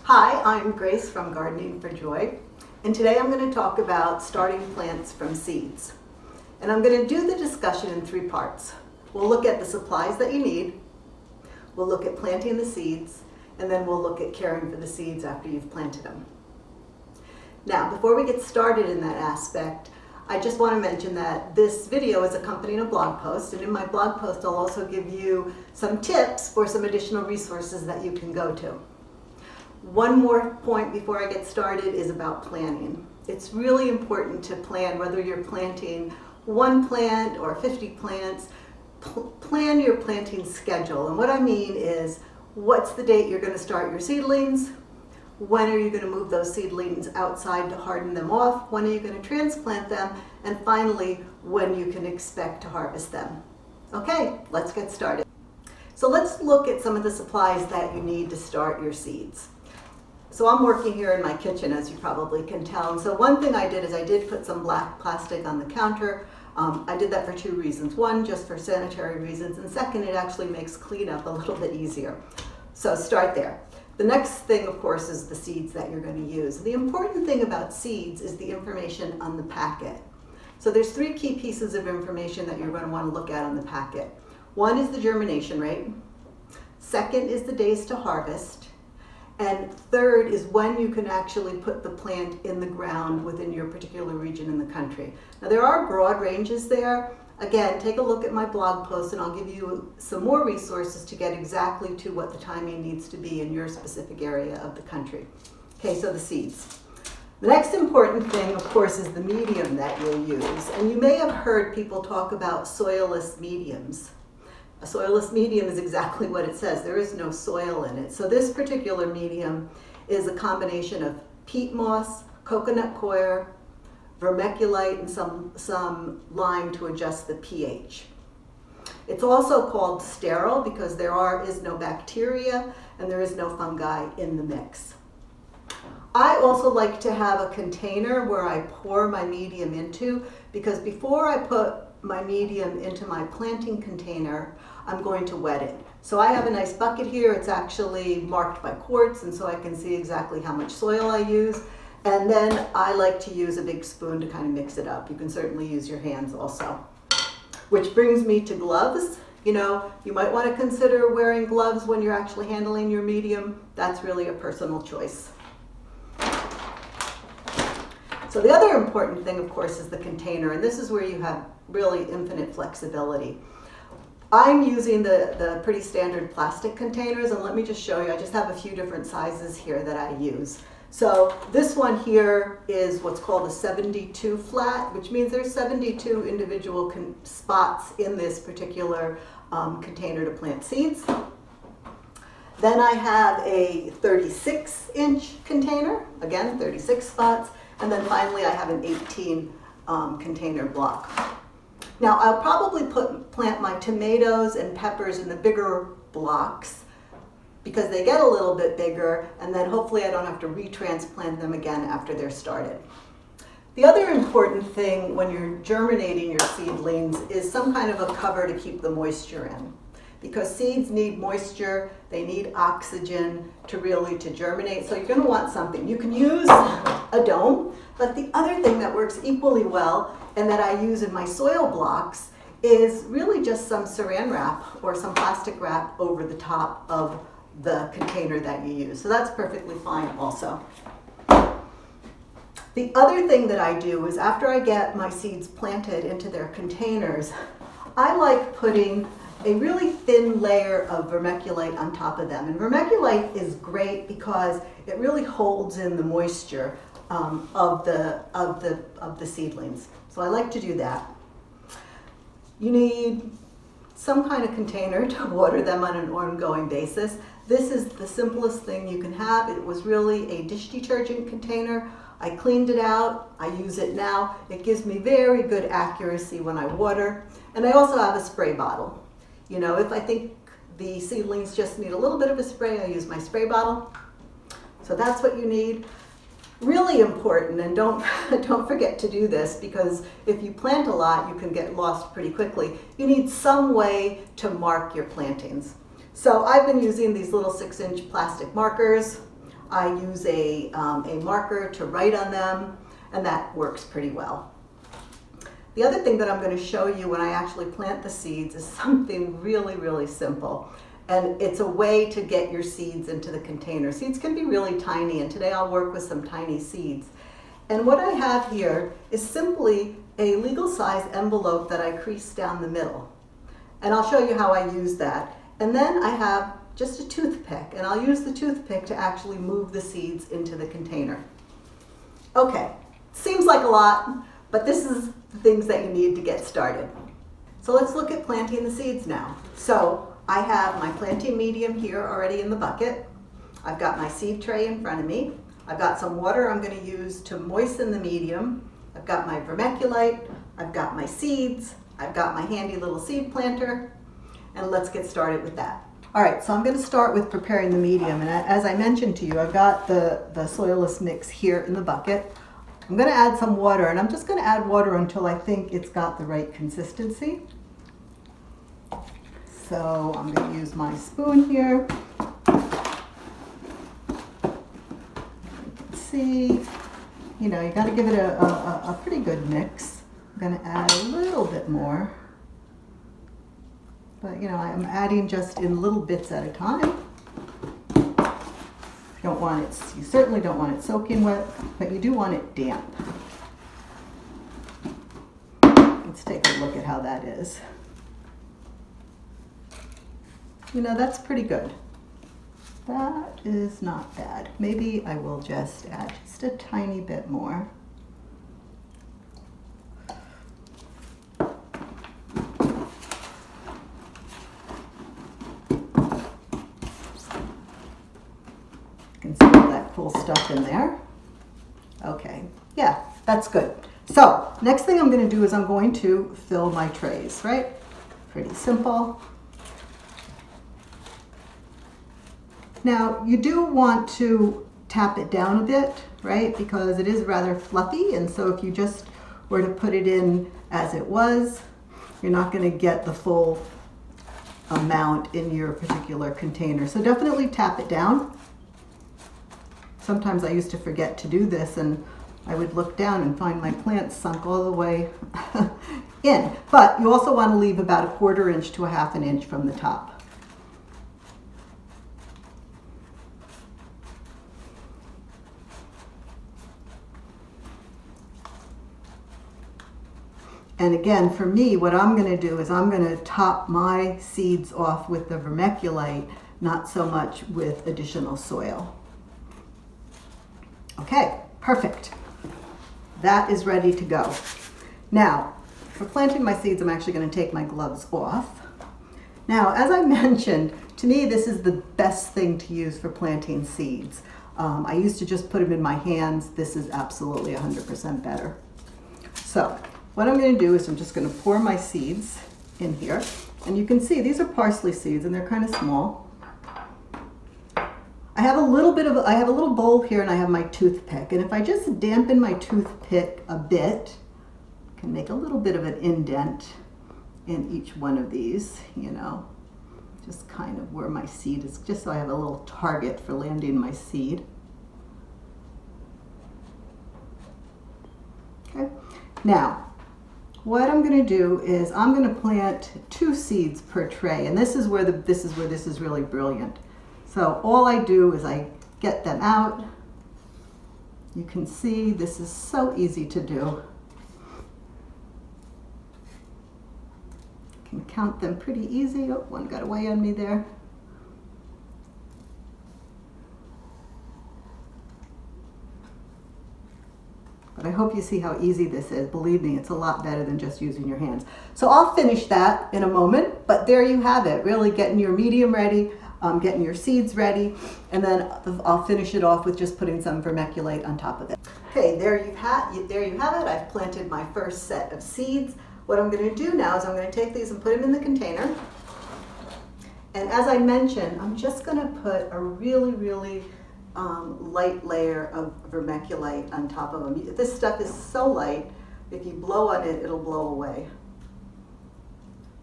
Hi, I'm Grace from Gardening for Joy, and today I'm going to talk about starting plants from seeds. And I'm going to do the discussion in three parts. We'll look at the supplies that you need, we'll look at planting the seeds, and then we'll look at caring for the seeds after you've planted them. Now, before we get started in that aspect, I just want to mention that this video is accompanying a blog post, and in my blog post I'll also give you some tips for some additional resources that you can go to. One more point before I get started is about planning. It's really important to plan, whether you're planting one plant or 50 plants, plan your planting schedule. And what I mean is, what's the date you're going to start your seedlings? When are you going to move those seedlings outside to harden them off? When are you going to transplant them? And finally, when you can expect to harvest them. Okay, let's get started. So let's look at some of the supplies that you need to start your seeds. So I'm working here in my kitchen, as you probably can tell. And so one thing I did is I did put some black plastic on the counter. I did that for two reasons. One, just for sanitary reasons, and second, it actually makes cleanup a little bit easier. So start there. The next thing, of course, is the seeds that you're going to use. The important thing about seeds is the information on the packet. So there's three key pieces of information that you're going to want to look at on the packet. One is the germination rate. Second is the days to harvest. And third is when you can actually put the plant in the ground within your particular region in the country. Now there are broad ranges there. Again, take a look at my blog post and I'll give you some more resources to get exactly to what the timing needs to be in your specific area of the country. Okay, so the seeds. The next important thing, of course, is the medium that you'll use. And you may have heard people talk about soilless mediums. A soilless medium is exactly what it says. There is no soil in it. So this particular medium is a combination of peat moss, coconut coir, vermiculite, and some lime to adjust the pH. It's also called sterile because there is no bacteria and there is no fungi in the mix. I also like to have a container where I pour my medium into, because before I put my medium into my planting container, I'm going to wet it. So I have a nice bucket here. It's actually marked by quarts, and so I can see exactly how much soil I use. And then I like to use a big spoon to kind of mix it up. You can certainly use your hands also. Which brings me to gloves. You know, you might want to consider wearing gloves when you're actually handling your medium. That's really a personal choice. So the other important thing, of course, is the container, and this is where you have really infinite flexibility. I'm using the pretty standard plastic containers, and let me just show you. I just have a few different sizes here that I use. So this one here is what's called a 72 flat, which means there's 72 individual spots in this particular container to plant seeds. Then I have a 36-inch container, again 36 spots, and then finally I have an 18 container block. Now I'll probably plant my tomatoes and peppers in the bigger blocks because they get a little bit bigger, and then hopefully I don't have to retransplant them again after they're started. The other important thing when you're germinating your seedlings is some kind of a cover to keep the moisture in. Because seeds need moisture, they need oxygen to germinate, so you're going to want something. You can use a dome, but the other thing that works equally well and that I use in my soil blocks is really just some saran wrap or some plastic wrap over the top of the container that you use. So that's perfectly fine also. The other thing that I do is after I get my seeds planted into their containers, I like putting a really thin layer of vermiculite on top of them. And vermiculite is great because it really holds in the moisture of the seedlings. So I like to do that. You need some kind of container to water them on an ongoing basis. This is the simplest thing you can have. It was really a dish detergent container. I cleaned it out. I use it now. It gives me very good accuracy when I water. And I also have a spray bottle. You know, if I think the seedlings just need a little bit of a spray, I use my spray bottle. So that's what you need. Really important, and don't forget to do this, because if you plant a lot, you can get lost pretty quickly. You need some way to mark your plantings. So I've been using these little 6-inch plastic markers. I use a marker to write on them, and that works pretty well. The other thing that I'm going to show you when I actually plant the seeds is something really, really simple. And it's a way to get your seeds into the container. Seeds can be really tiny, and today I'll work with some tiny seeds. And what I have here is simply a legal size envelope that I crease down the middle. And I'll show you how I use that. And then I have just a toothpick, and I'll use the toothpick to actually move the seeds into the container. Okay, seems like a lot, but this is the things that you need to get started. So let's look at planting the seeds now. So I have my planting medium here already in the bucket. I've got my seed tray in front of me. I've got some water I'm going to use to moisten the medium. I've got my vermiculite. I've got my seeds. I've got my handy little seed planter. And let's get started with that. All right, so I'm going to start with preparing the medium. And as I mentioned to you, I've got the soilless mix here in the bucket. I'm going to add some water, and I'm just going to add water until I think it's got the right consistency. So I'm going to use my spoon here. You can see, you know, you got to give it a pretty good mix. I'm going to add a little bit more. But, you know, I'm adding just in little bits at a time. Don't want it, you certainly don't want it soaking wet, but you do want it damp. Let's take a look at how that is. You know, that's pretty good. That is not bad. Maybe I will just add just a tiny bit more. Cool stuff in there. Okay, yeah, that's good. So next thing I'm going to do is I'm going to fill my trays, right? Pretty simple. Now you do want to tap it down a bit, right? Because it is rather fluffy, and so if you just were to put it in as it was, you're not going to get the full amount in your particular container. So definitely tap it down. Sometimes I used to forget to do this, and I would look down and find my plants sunk all the way in. But you also want to leave about 1/4 inch to 1/2 inch from the top. And again, for me, what I'm going to do is I'm going to top my seeds off with the vermiculite, not so much with additional soil. Okay, perfect. That is ready to go. Now, for planting my seeds, I'm actually going to take my gloves off. Now, as I mentioned, to me, this is the best thing to use for planting seeds. I used to just put them in my hands. This is absolutely 100% better. So, what I'm going to do is I'm just going to pour my seeds in here. And you can see these are parsley seeds, and they're kind of small. I have a little bowl here, and I have my toothpick. And if I just dampen my toothpick a bit, I can make a little bit of an indent in each one of these, you know, just kind of where my seed is, just so I have a little target for landing my seed. Okay, now what I'm going to do is I'm going to plant 2 seeds per tray, and this is where this is really brilliant. So all I do is I get them out. You can see this is so easy to do. Can count them pretty easy. Oh, one got away on me there. But I hope you see how easy this is. Believe me, it's a lot better than just using your hands. So I'll finish that in a moment, but there you have it, really getting your medium ready. Getting your seeds ready, and then I'll finish it off with just putting some vermiculite on top of it. Okay, there you have it. I've planted my first set of seeds. What I'm going to do now is I'm going to take these and put them in the container. And as I mentioned, I'm just going to put a really, really light layer of vermiculite on top of them. This stuff is so light, if you blow on it, it'll blow away.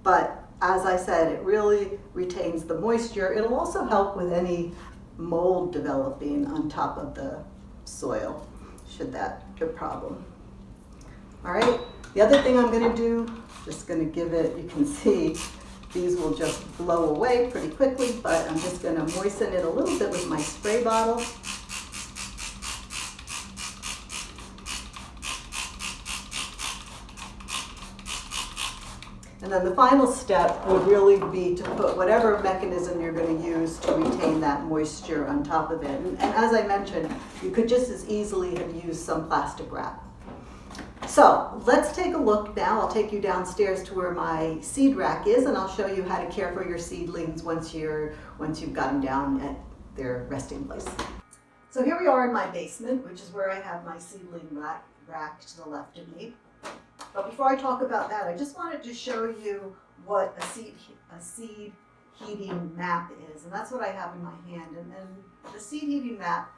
But as I said, it really retains the moisture. It'll also help with any mold developing on top of the soil, should that be a problem. All right, the other thing I'm going to do, just going to give it, you can see these will just blow away pretty quickly, but I'm just going to moisten it a little bit with my spray bottle. And then the final step would really be to put whatever mechanism you're going to use to retain that moisture on top of it. And as I mentioned, you could just as easily have used some plastic wrap. So let's take a look now. I'll take you downstairs to where my seed rack is, and I'll show you how to care for your seedlings once you've got them down at their resting place. So here we are in my basement, which is where I have my seedling rack to the left of me. But before I talk about that, I just wanted to show you what a seed heating map is, and that's what I have in my hand. And the seed heating map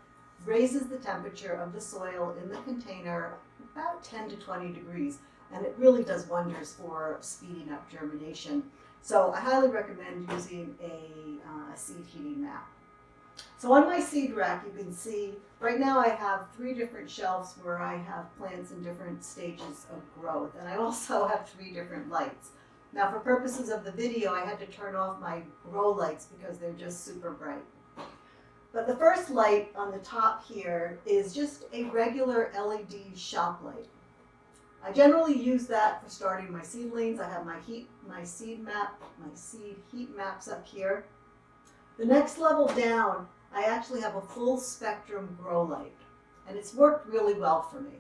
raises the temperature of the soil in the container about 10 to 20 degrees, and it really does wonders for speeding up germination. So I highly recommend using a seed heating map. So on my seed rack, you can see right now I have 3 different shelves where I have plants in different stages of growth, and I also have 3 different lights. Now for purposes of the video, I had to turn off my grow lights because they're just super bright. But the first light on the top here is just a regular LED shop light. I generally use that for starting my seedlings. I have my seed heat maps up here. The next level down, I actually have a full spectrum grow light, and it's worked really well for me.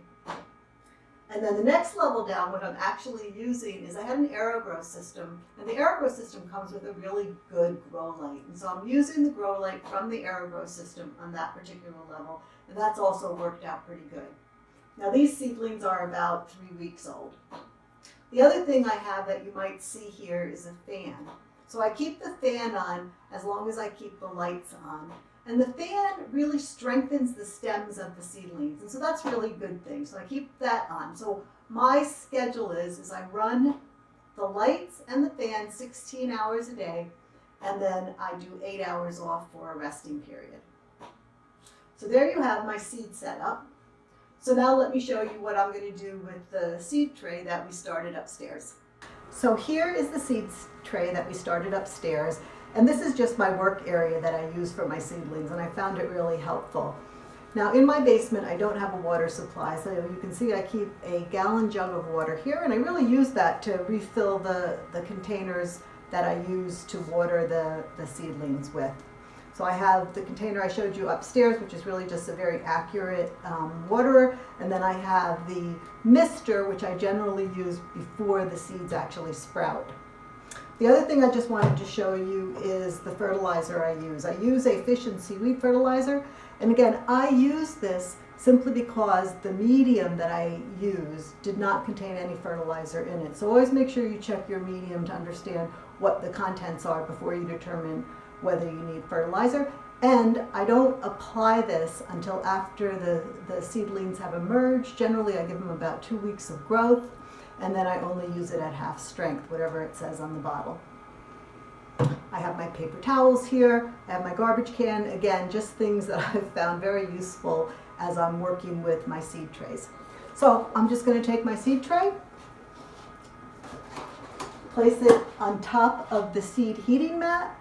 And then the next level down, what I'm actually using is I had an AeroGrow system, and the AeroGrow system comes with a really good grow light. And so I'm using the grow light from the AeroGrow system on that particular level, and that's also worked out pretty good. Now these seedlings are about 3 weeks old. The other thing I have that you might see here is a fan. So I keep the fan on as long as I keep the lights on. And the fan really strengthens the stems of the seedlings. And so that's really a good thing. So I keep that on. So my schedule is I run the lights and the fan 16 hours a day, and then I do 8 hours off for a resting period. So there you have my seed setup. So now let me show you what I'm going to do with the seed tray that we started upstairs. So here is the seed tray that we started upstairs, and this is just my work area that I use for my seedlings, and I found it really helpful. Now in my basement I don't have a water supply, so you can see I keep a gallon jug of water here, and I really use that to refill the containers that I use to water the seedlings with. So I have the container I showed you upstairs, which is really just a very accurate waterer, and then I have the mister, which I generally use before the seeds actually sprout. The other thing I just wanted to show you is the fertilizer I use. I use a fish and seaweed fertilizer, and again, I use this simply because the medium that I use did not contain any fertilizer in it. So always make sure you check your medium to understand what the contents are before you determine whether you need fertilizer. And I don't apply this until after the seedlings have emerged. Generally, I give them about 2 weeks of growth, and then I only use it at half strength, whatever it says on the bottle. I have my paper towels here. I have my garbage can. Again, just things that I've found very useful as I'm working with my seed trays. So I'm just going to take my seed tray, place it on top of the seed heating mat,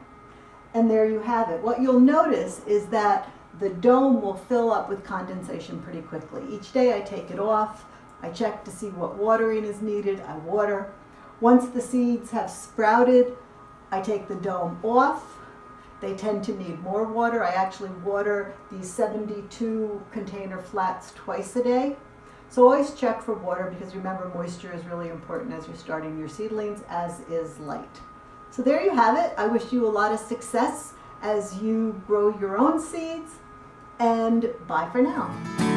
and there you have it. What you'll notice is that the dome will fill up with condensation pretty quickly. Each day I take it off, I check to see what watering is needed, I water. Once the seeds have sprouted, I take the dome off. They tend to need more water. I actually water these 72 container flats twice a day. So always check for water, because remember, moisture is really important as you're starting your seedlings, as is light. So there you have it. I wish you a lot of success as you grow your own seeds, and bye for now.